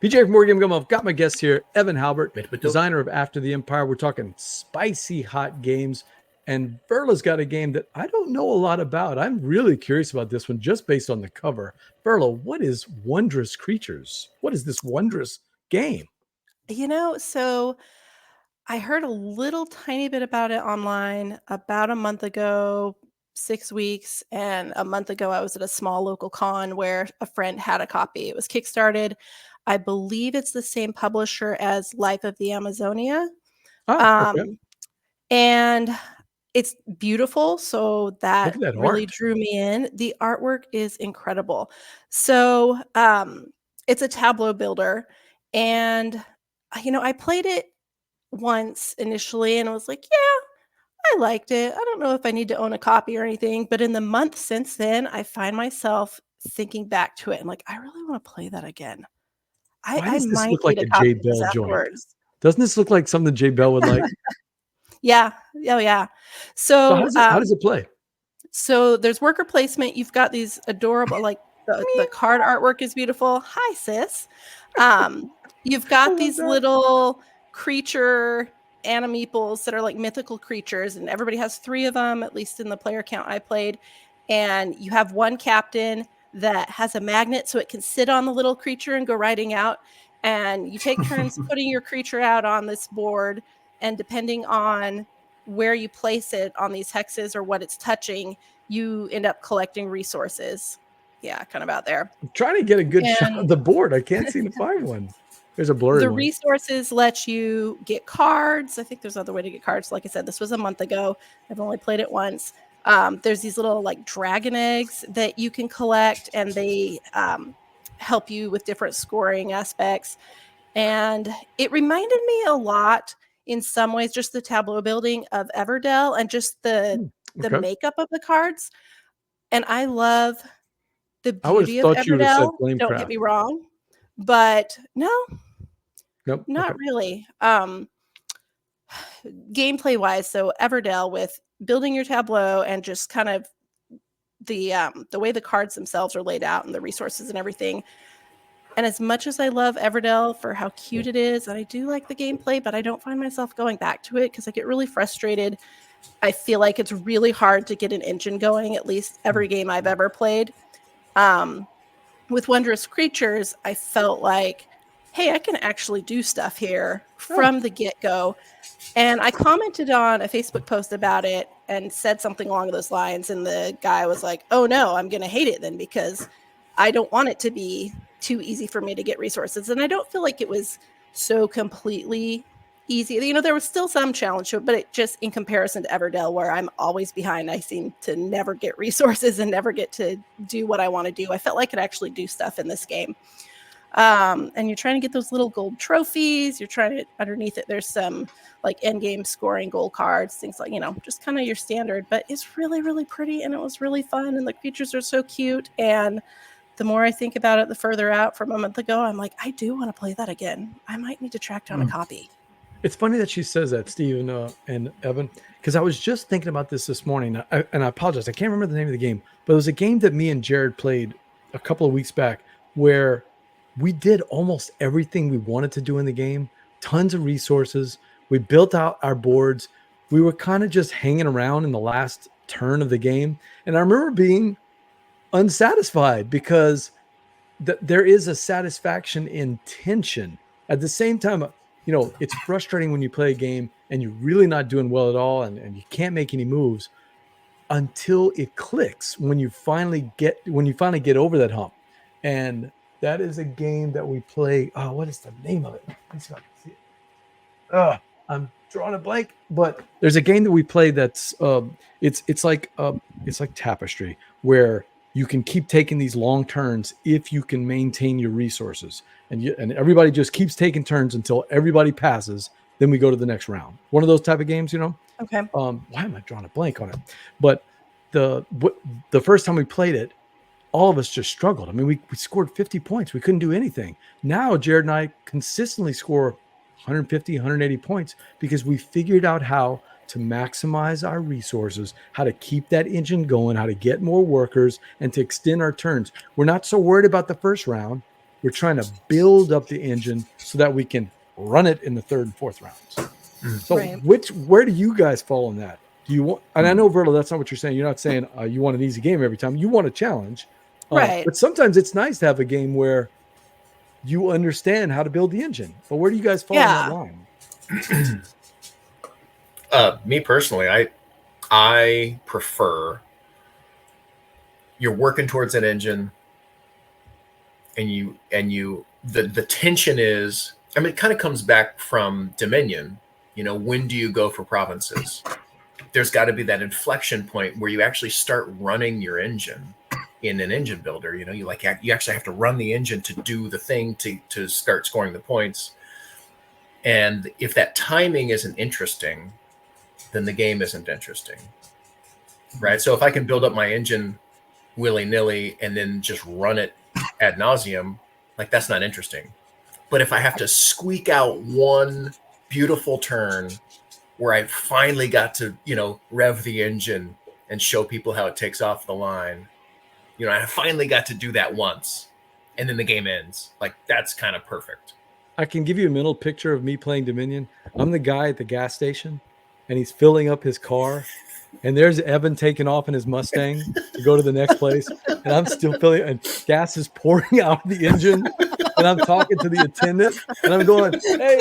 PJ from Game Gumbo. I've got my guest here, Evan Halbert, designer of After the Empire. We're talking spicy hot games. And Verla's got a game that I don't know a lot about. I'm really curious about this one just based on the cover. Verla, what is Wondrous Creatures? What is this wondrous game? So I heard a little tiny bit about it online about a month ago, 6 weeks, and a month ago I was at a small local con where a friend had a copy. It was kickstarted. I believe it's the same publisher as Life of the Amazonia. Okay. And it's beautiful, so Look that at that really art. drew me in. The artwork is incredible. So, it's a tableau builder, and, I played it once initially, and I was like, "Yeah, I liked it. I don't know if I need to own a copy or anything," but in the month since then, I find myself thinking back to it and like, "I really wanna play that again." I Why I does this might look need like a a J copy of this Bell joint? afterwards. Doesn't this look like something J Bell would like? Yeah. Oh, yeah. So how So, does it play? So there's worker placement. You've got these adorable, like the card artwork is beautiful. Hi, sis. You've I got love these that. little creature animeeples that are like mythical creatures, and everybody has 3 of them, at least in the player count I played. And you have one captain that has a magnet so it can sit on the little creature and go riding out. And you take turns putting your creature out on this board, and depending on where you place it on these hexes or what it's touching, you end up collecting resources. Yeah, kind of out there. I'm trying to get a good shot And of the board. I can't seem to find one. There's a blurry the one. resources let you get cards. I think there's other way to get cards. Like I said, this was a month ago. I've only played it once. There's these little like dragon eggs that you can collect, and they help you with different scoring aspects. And it reminded me a lot in some ways, just the tableau building of Everdell and just the Okay. makeup of the cards. And I love the I would have beauty of thought you would have said Everdell, don't get Flamecraft. me wrong, but no, Nope. Okay. not really. Gameplay wise, so Everdell with building your tableau and just kind of the way the cards themselves are laid out and the resources and everything. And as much as I love Everdell for how cute it is, and I do like the gameplay, but I don't find myself going back to it because I get really frustrated. I feel like it's really hard to get an engine going, at least every game I've ever played. With Wondrous Creatures, I felt like, hey, I can actually do stuff here Oh, from the get-go. And I commented on a Facebook post about it and said something along those lines. And the guy was like, oh no, I'm going to hate it then because I don't want it to be too easy for me to get resources. And I don't feel like it was so completely easy. There was still some challenge to it, but it just in comparison to Everdell, where I'm always behind, I seem to never get resources and never get to do what I want to do. I felt like I could actually do stuff in this game. And you're trying to get those little gold trophies. You're trying to, underneath it, there's some like end game scoring gold cards, things like, just kind of your standard, but it's really, really pretty. And it was really fun. And the creatures are so cute. And the more I think about it, the further out from a month ago, I'm like, I do want to play that again. I might need to track down a copy. it's funny that she says that, Steve and Evan, because I was just thinking about this morning, and I apologize. I can't remember the name of the game, but it was a game that me and Jared played a couple of weeks back where we did almost everything we wanted to do in the game, tons of resources. We built out our boards. We were kind of just hanging around in the last turn of the game. And I remember being unsatisfied because there is a satisfaction in tension. At the same time, it's frustrating when you play a game and you're really not doing well at all and you can't make any moves until it clicks when you finally get over that hump. And that is a game that we play. Oh, what is the name of it? Let's see it. I'm drawing a blank, but there's a game that we play that's it's like Tapestry, where you can keep taking these long turns if you can maintain your resources, and everybody just keeps taking turns until everybody passes. Then we go to the next round. One of those type of games, Okay. Why am I drawing a blank on it? But the first time we played it, all of us just struggled. I mean, we scored 50 points. We couldn't do anything. Now, Jared and I consistently score 150, 180 points because we figured out how to maximize our resources, how to keep that engine going, how to get more workers, and to extend our turns. We're not so worried about the first round We're trying to build up the engine so that we can run it in the third and fourth rounds. So where do you guys fall on that? Do you want, and I know, Verla, that's not what you're saying. You're not saying you want an easy game every time. You want a challenge. Right. But sometimes it's nice to have a game where you understand how to build the engine. But where do you guys fall on that line? Me personally, I prefer you're working towards an engine and the tension is, I mean, it kind of comes back from Dominion. You know, when do you go for provinces? There's got to be that inflection point where you actually start running your engine in an engine builder. You know, you actually have to run the engine to do the thing to start scoring the points. And if that timing isn't interesting, then the game isn't interesting, right? So if I can build up my engine willy-nilly and then just run it ad nauseum, like that's not interesting. But if I have to squeak out one beautiful turn where I finally got to, you know, rev the engine and show people how it takes off the line, you know, I finally got to do that once and then the game ends. Like that's kind of perfect. I can give you a mental picture of me playing Dominion. I'm the guy at the gas station and he's filling up his car. And there's Evan taking off in his Mustang to go to the next place. And I'm still filling, and gas is pouring out of the engine. And I'm talking to the attendant. And I'm going, hey,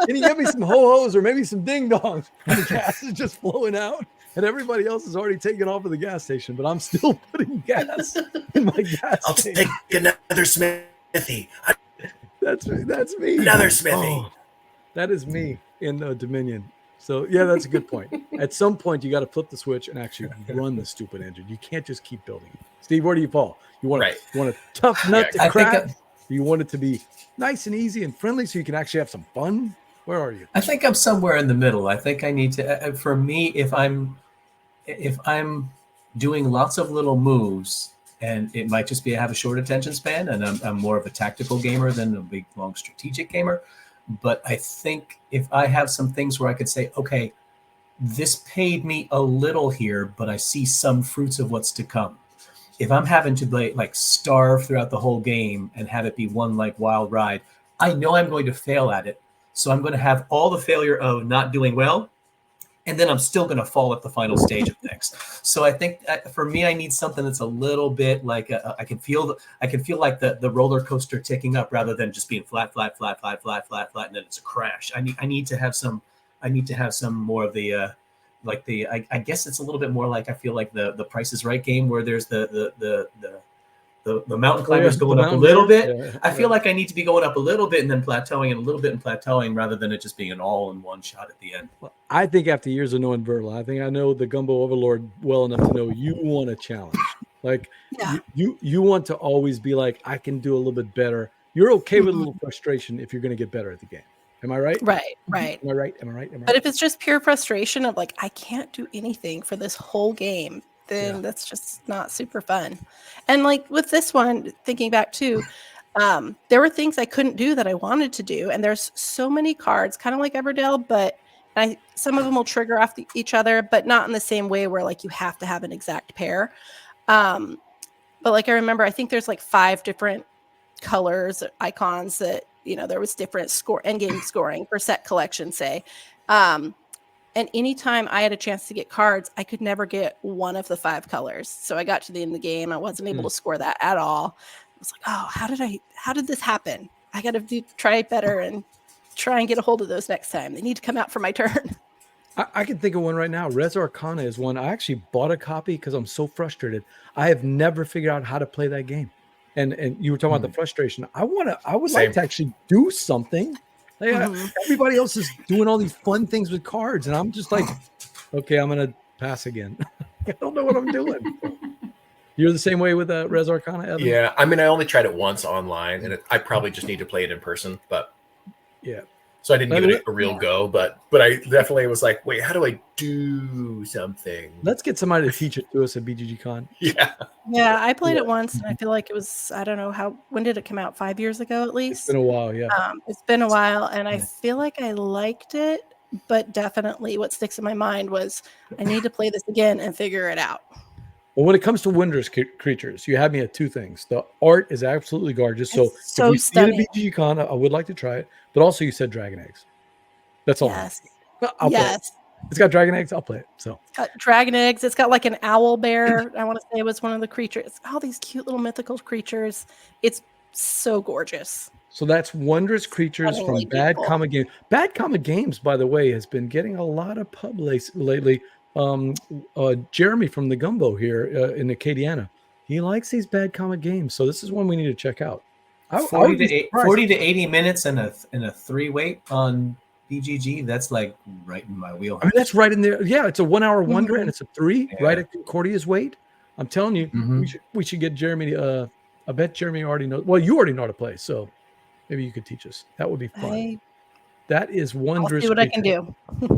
can you get me some ho-hos or maybe some ding-dongs? And the gas is just flowing out. And everybody else is already taking off at the gas station. But I'm still putting gas in my gas I'll tank. take another Smithy. That's me. Another Smithy. Oh, that is me in Dominion. So, yeah, that's a good point. At some point, you got to flip the switch and actually run the stupid engine. You can't just keep building it. Steve, where do you fall? You want a tough nut to crack? You want it to be nice and easy and friendly so you can actually have some fun? Where are you? I think I'm somewhere in the middle. I think I need to, for me, if I'm doing lots of little moves, and it might just be I have a short attention span and I'm more of a tactical gamer than a big, long strategic gamer. But I think if I have some things where I could say, okay, this paid me a little here, but I see some fruits of what's to come. If I'm having to like starve throughout the whole game and have it be one like wild ride, I know I'm going to fail at it. So I'm going to have all the failure of not doing well. And then I'm still going to fall at the final stage of things. So I think for me, I need something that's a little bit like I can feel like the roller coaster ticking up rather than just being flat, and then it's a crash. I need to have some more of the I guess it's a little bit more like I feel like the Price is Right game where there's the mountain climbers going up a little bit. Yeah, I feel like I need to be going up a little bit and then plateauing and a little bit and plateauing rather than it just being an all-in-one shot at the end. Well, I think after years of knowing Verla, I think I know the Gumbo Overlord well enough to know you want a challenge. Like you want to always be like, I can do a little bit better. You're okay with a little frustration if you're going to get better at the game. Am I right? Right. Am I right? But if it's just pure frustration of like, I can't do anything for this whole game, then that's just not super fun. And like with this one, thinking back too, there were things I couldn't do that I wanted to do. And there's so many cards, kind of like Everdell, but some of them will trigger off each other, but not in the same way where like you have to have an exact pair. But like I remember, I think there's like 5 different colors, icons that, you know, there was different end game scoring for set collection, say. And anytime I had a chance to get cards, I could never get one of the 5 colors. So I got to the end of the game. I wasn't able to score that at all. I was like, oh, how did this happen? I got to try better and try and get a hold of those next time. They need to come out for my turn. I can think of one right now. Res Arcana is one. I actually bought a copy because I'm so frustrated. I have never figured out how to play that game. And you were talking about the frustration. I would like to actually do something. Like, everybody else is doing all these fun things with cards, and I'm just like, okay, I'm gonna pass again. I don't know what I'm doing. You're the same way with Res Arcana, Evan? Yeah, I mean, I only tried it once online, and I probably just need to play it in person. But yeah, so I didn't give it a real go. But I definitely was like, wait, how do I do something? Let's get somebody to teach it to us at BGG Con. Yeah, I played it once, and I feel like it was, I don't know when did it come out? 5 years ago, at least? It's been a while, yeah. It's been a while, and I feel like I liked it, but definitely what sticks in my mind was I need to play this again and figure it out. Well, when it comes to Wondrous Creatures, you have me at two things. The art is absolutely gorgeous. So It's so if we see it stunning. at BGG Con, I would like to try it. But also, you said dragon eggs. That's all. Yes. I'll play it. Yes. It's got dragon eggs. I'll play it. So It's got dragon eggs. It's got like an owl bear. I want to say it was one of the creatures. All these cute little mythical creatures. It's so gorgeous. So that's Wondrous Creatures from Stunningly Bad beautiful. Comet Games. Bad Comet Games, by the way, has been getting a lot of pub lately. Jeremy from the Gumbo here in Acadiana, he likes these Bad Comet Games. So this is one we need to check out. 40 to 80 minutes and a 3-weight on BGG. That's like right in my wheelhouse. I mean, that's right in there. Yeah, it's a 1 hour wonder Mhm. and it's a 3 Yeah. right at Concordia's weight. I'm telling you, Mhm. we should get Jeremy. I bet Jeremy already knows. Well, you already know how to play, so maybe you could teach us. That would be fun. That is I'll Wondrous see what I can Creatures. do.